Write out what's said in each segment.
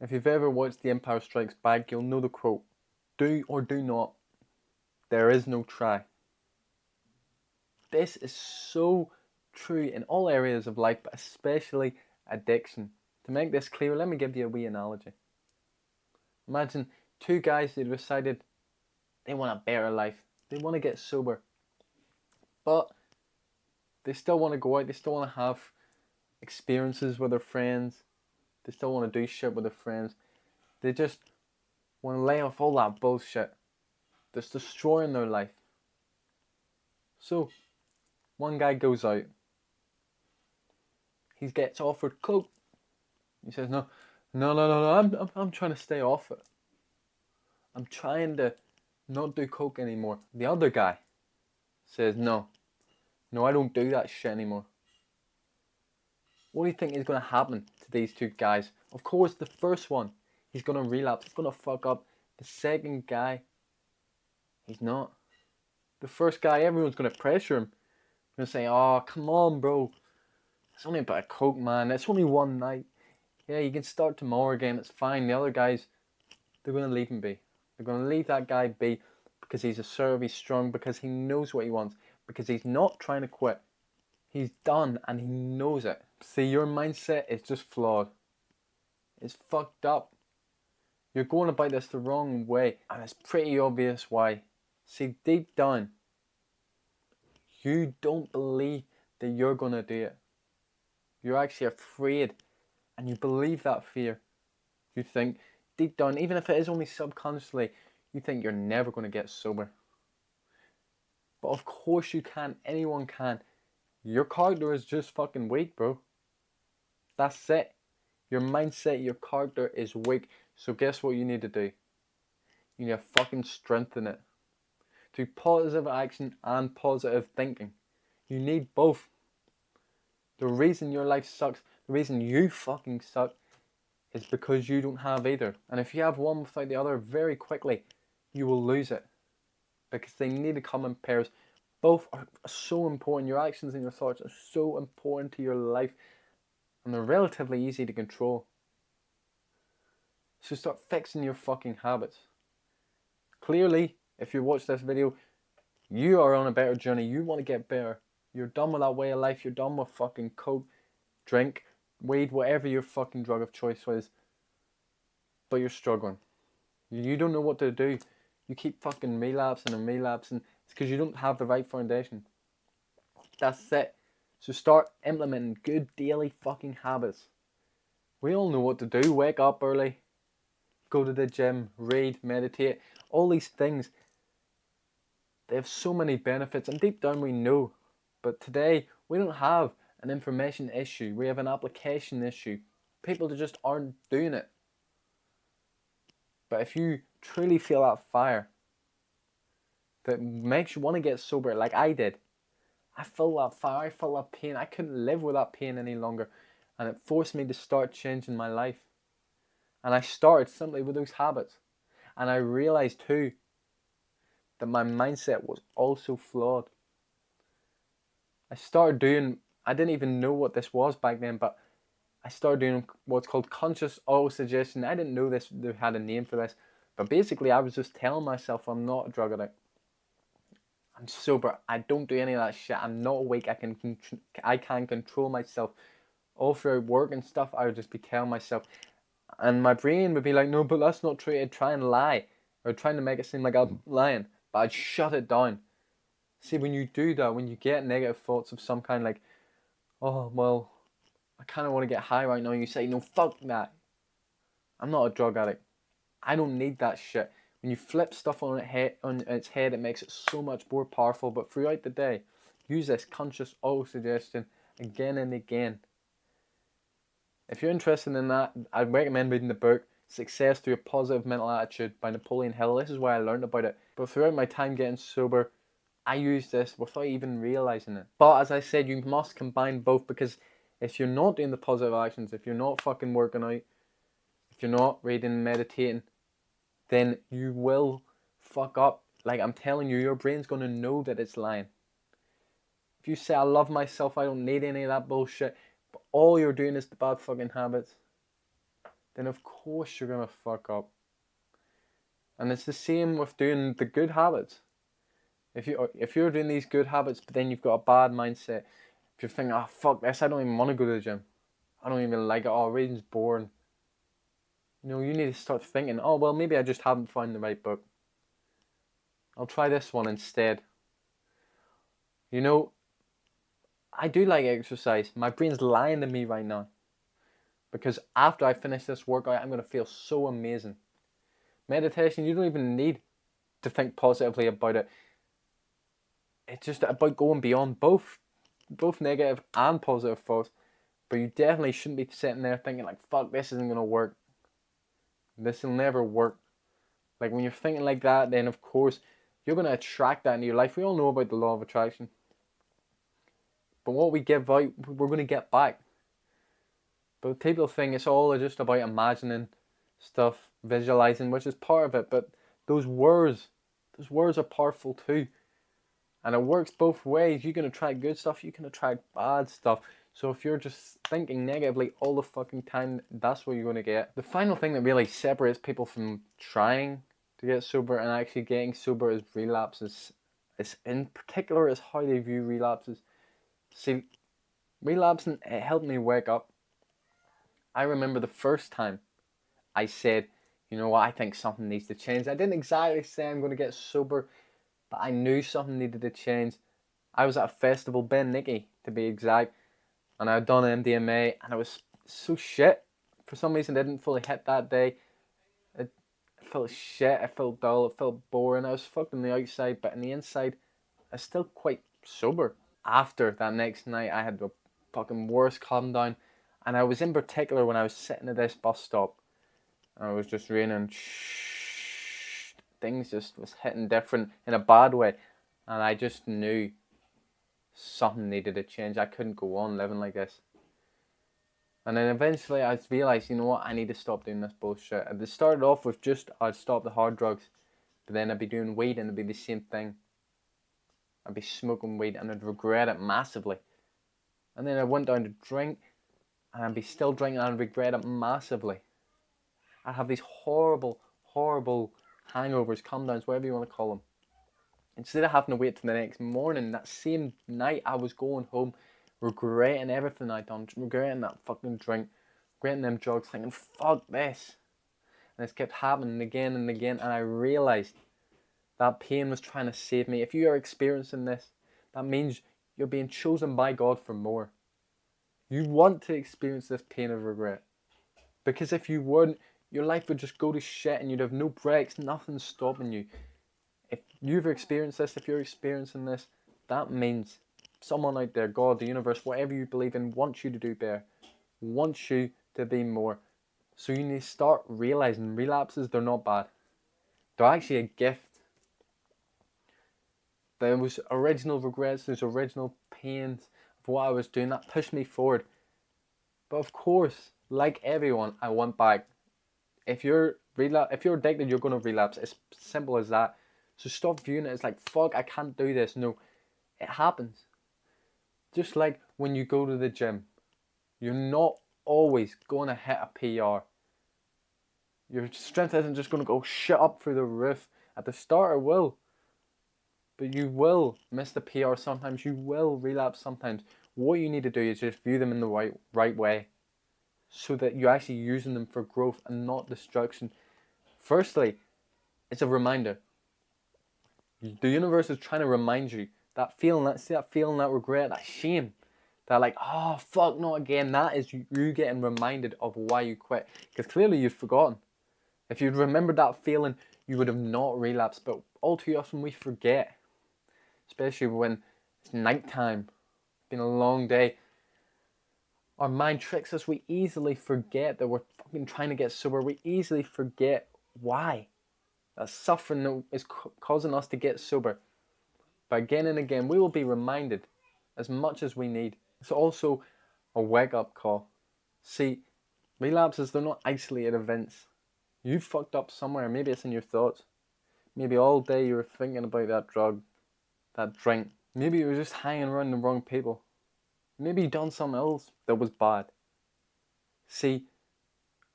If you've ever watched The Empire Strikes Back, you'll know the quote, do or do not, there is no try. This is so true in all areas of life, but especially addiction. To make this clear, let me give you a wee analogy. Imagine two guys who decided they want a better life. They want to get sober, but they still want to go out, they still want to have experiences with their friends, they still want to do shit with their friends. They just want to lay off all that bullshit that's destroying their life. So, one guy goes out. He gets offered coke. He says, no, I'm trying to stay off it. I'm trying to not do coke anymore. The other guy says, no, I don't do that shit anymore. What do you think is going to happen to these two guys? Of course, the first one, he's going to relapse. He's going to fuck up. The second guy, he's not. The first guy, everyone's going to pressure him. They're going to say, oh, come on, bro. It's only about a coke, man. It's only one night. Yeah, you can start tomorrow again. It's fine. The other guys, they're going to leave him be. They're going to leave that guy be because he's assertive, he's strong, because he knows what he wants, because he's not trying to quit. He's done and he knows it. See, your mindset is just flawed. It's fucked up. You're going about this the wrong way, and it's pretty obvious why. See, deep down, you don't believe that you're going to do it. You're actually afraid, and you believe that fear. You think, deep down, even if it is only subconsciously, you think you're never going to get sober. But of course you can. Anyone can. Your character is just fucking weak, bro. That's it. Your mindset, your character is weak. So guess what you need to do? You need to fucking strengthen it. Do positive action and positive thinking. You need both. The reason your life sucks, the reason you fucking suck, is because you don't have either. And if you have one without the other, very quickly, you will lose it. Because they need to come in pairs. Both are so important. Your actions and your thoughts are so important to your life. And they're relatively easy to control. So start fixing your fucking habits. Clearly, if you watch this video, you are on a better journey. You want to get better. You're done with that way of life. You're done with fucking coke, drink, weed, whatever your fucking drug of choice is. But you're struggling. You don't know what to do. You keep fucking relapsing and relapsing. It's because you don't have the right foundation. That's it. So start implementing good daily fucking habits. We all know what to do. Wake up early, go to the gym, read, meditate. All these things, they have so many benefits, and deep down we know. But today, we don't have an information issue. We have an application issue. People just aren't doing it. But if you truly feel that fire that makes you want to get sober, like I did, I felt that fire, I felt that pain. I couldn't live with that pain any longer. And it forced me to start changing my life. And I started simply with those habits. And I realized too that my mindset was also flawed. I didn't even know what this was back then, but I started doing what's called conscious auto-suggestion. I didn't know they had a name for this. But basically I was just telling myself I'm not a drug addict. I'm sober. I don't do any of that shit. I'm not awake. I can control myself. All throughout work and stuff, I would just be telling myself, and my brain would be like, no, but that's not true. I'd try and lie, or trying to make it seem like I'm lying, but I'd shut it down. See, when you do that, when you get negative thoughts of some kind, like, oh well, I kind of want to get high right now, and you say, no, fuck that. I'm not a drug addict. I don't need that shit. When you flip stuff on its head, it makes it so much more powerful. But throughout the day, use this conscious auto-suggestion again and again. If you're interested in that, I'd recommend reading the book Success Through a Positive Mental Attitude by Napoleon Hill. This is why I learned about it. But throughout my time getting sober, I used this without even realizing it. But as I said, you must combine both, because if you're not doing the positive actions, if you're not fucking working out, if you're not reading and meditating, then you will fuck up. Like I'm telling you, your brain's going to know that it's lying. If you say, I love myself, I don't need any of that bullshit, but all you're doing is the bad fucking habits, then of course you're going to fuck up. And it's the same with doing the good habits. If you're doing these good habits, but then you've got a bad mindset, if you're thinking, oh fuck this, I don't even want to go to the gym, I don't even like it, oh reading's boring. You know, you need to start thinking, oh well, maybe I just haven't found the right book. I'll try this one instead. You know, I do like exercise. My brain's lying to me right now. Because after I finish this workout, I'm going to feel so amazing. Meditation, you don't even need to think positively about it. It's just about going beyond both negative and positive thoughts. But you definitely shouldn't be sitting there thinking like, fuck, this isn't going to work. This will never work. Like when you're thinking like that, then of course, you're going to attract that into your life. We all know about the law of attraction. But what we give out, we're going to get back. But people think it's all just about imagining stuff, visualizing, which is part of it. But those words are powerful too. And it works both ways. You can attract good stuff, you can attract bad stuff. So if you're just thinking negatively all the fucking time, that's what you're going to get. The final thing that really separates people from trying to get sober and actually getting sober is relapses. It's in particular is how they view relapses. See, relapsing, it helped me wake up. I remember the first time I said, you know what, I think something needs to change. I didn't exactly say I'm going to get sober, but I knew something needed to change. I was at a festival, Ben Nicky to be exact, and I had done MDMA, and it was so shit. For some reason, it didn't fully hit that day. It felt shit, it felt dull, it felt boring. I was fucked on the outside, but on the inside, I was still quite sober. After that next night, I had the fucking worst calm down, and I was in particular when I was sitting at this bus stop, and it was just raining. Things just was hitting different in a bad way, and I just knew something needed to change. I couldn't go on living like this. And then eventually I realised, you know what, I need to stop doing this bullshit. It started off with just, I'd stop the hard drugs, but then I'd be doing weed and it'd be the same thing. I'd be smoking weed and I'd regret it massively. And then I went down to drink and I'd be still drinking and I'd regret it massively. I'd have these horrible, horrible hangovers, come downs, whatever you want to call them. Instead of having to wait till the next morning, that same night I was going home, regretting everything I'd done, regretting that fucking drink, regretting them drugs, thinking, fuck this. And it's kept happening again and again, and I realised that pain was trying to save me. If you are experiencing this, that means you're being chosen by God for more. You want to experience this pain of regret. Because if you weren't, your life would just go to shit and you'd have no breaks, nothing stopping you. If you've experienced this, if you're experiencing this, that means someone out there, God, the universe, whatever you believe in, wants you to do better, wants you to be more. So you need to start realizing relapses, they're not bad. They're actually a gift. There was original regrets, there's original pains of what I was doing that pushed me forward. But of course, like everyone, I went back. If you're addicted, you're going to relapse. It's simple as that. So stop viewing it as like, fuck, I can't do this. No, it happens. Just like when you go to the gym, you're not always going to hit a PR. Your strength isn't just going to go shit up through the roof. At the start it will. But you will miss the PR sometimes. You will relapse sometimes. What you need to do is just view them in the right way, so that you're actually using them for growth and not destruction. Firstly, it's a reminder. The universe is trying to remind you that feeling, that regret, that shame, that like, oh fuck, not again. That is you getting reminded of why you quit, because clearly you've forgotten. If you'd remembered that feeling, you would have not relapsed. But all too often we forget, especially when it's nighttime, it's been a long day. Our mind tricks us. We easily forget that we're fucking trying to get sober. We easily forget why. That suffering that is causing us to get sober. But again and again, we will be reminded as much as we need. It's also a wake-up call. See, relapses, they're not isolated events. You've fucked up somewhere. Maybe it's in your thoughts. Maybe all day you were thinking about that drug, that drink. Maybe you were just hanging around the wrong people. Maybe you done something else that was bad. See,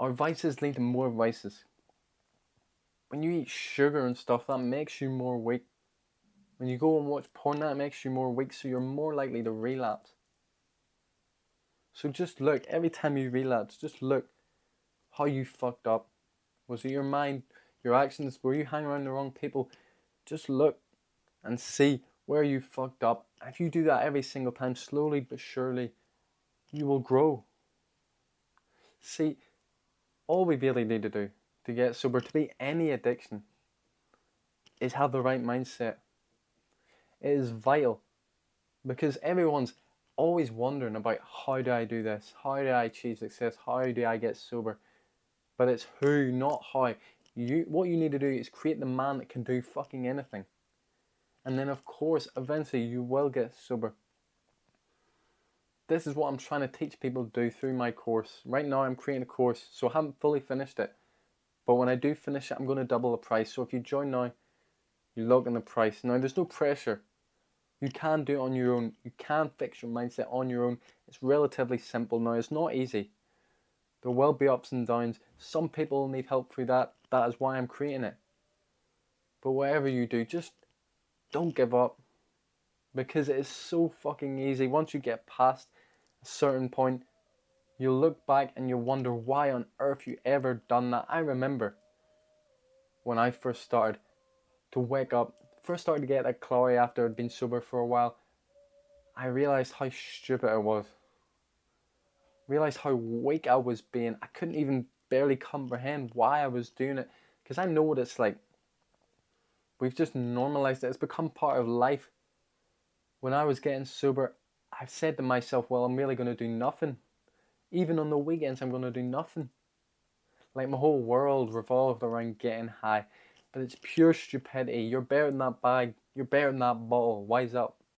Our vices lead to more vices. When you eat sugar and stuff, that makes you more weak. When you go and watch porn, that makes you more weak, so you're more likely to relapse. So just look, every time you relapse, just look how you fucked up. Was it your mind, your actions? Were you hanging around the wrong people? Just look and see where you fucked up. If you do that every single time, slowly but surely, you will grow. See, all we really need to do to get sober, to beat any addiction, is have the right mindset. It is vital, because everyone's always wondering about, how do I do this? How do I achieve success? How do I get sober? But it's who, not how. What you need to do is create the man that can do fucking anything. And then of course, eventually you will get sober. This is what I'm trying to teach people to do through my course. Right now I'm creating a course, so I haven't fully finished it. But when I do finish it, I'm going to double the price. So if you join now, you lock in the price. Now there's no pressure. You can do it on your own. You can fix your mindset on your own. It's relatively simple. Now it's not easy. There will be ups and downs. Some people need help through that. That is why I'm creating it. But whatever you do, just don't give up. Because it is so fucking easy. Once you get past a certain point, you'll look back and you'll wonder why on earth you ever done that. I remember when I first started to wake up, first started to get that clarity after I'd been sober for a while, I realised how stupid I was. Realised how weak I was being. I couldn't even barely comprehend why I was doing it. Because I know what it's like. We've just normalised it. It's become part of life. When I was getting sober, I said to myself, well, I'm really going to do nothing. Even on the weekends, I'm going to do nothing. Like my whole world revolved around getting high. But it's pure stupidity. You're better than that bag. You're better than that bottle. Wise up.